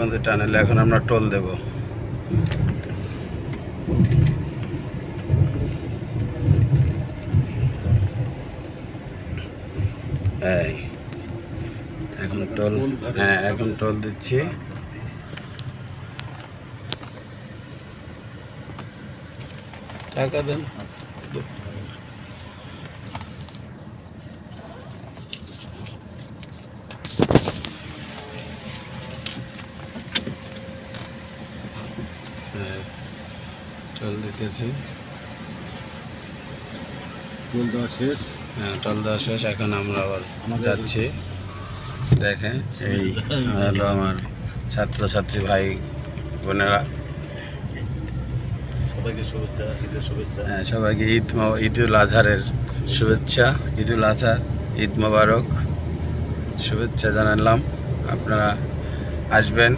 আমাদের টানেলে এখন আমরা টোল দেব। এই এখন টোল, হ্যাঁ এখন টোল দিচ্ছি। টাকা দেন। টোল দিতেছি। টোল দেওয়া শেষ। হ্যাঁ টোল দেওয়া শেষ। এখন আমরা আবার যাচ্ছি। দেখেন এই হলো আমার ছাত্রছাত্রী ভাই বোনেরা, সবাইকে শুভেচ্ছা, ঈদের শুভেচ্ছা। হ্যাঁ সবাইকে ঈদুল আজহারের শুভেচ্ছা। ঈদুল আজহার, ঈদ মোবারক শুভেচ্ছা জানালাম। আপনারা আসবেন।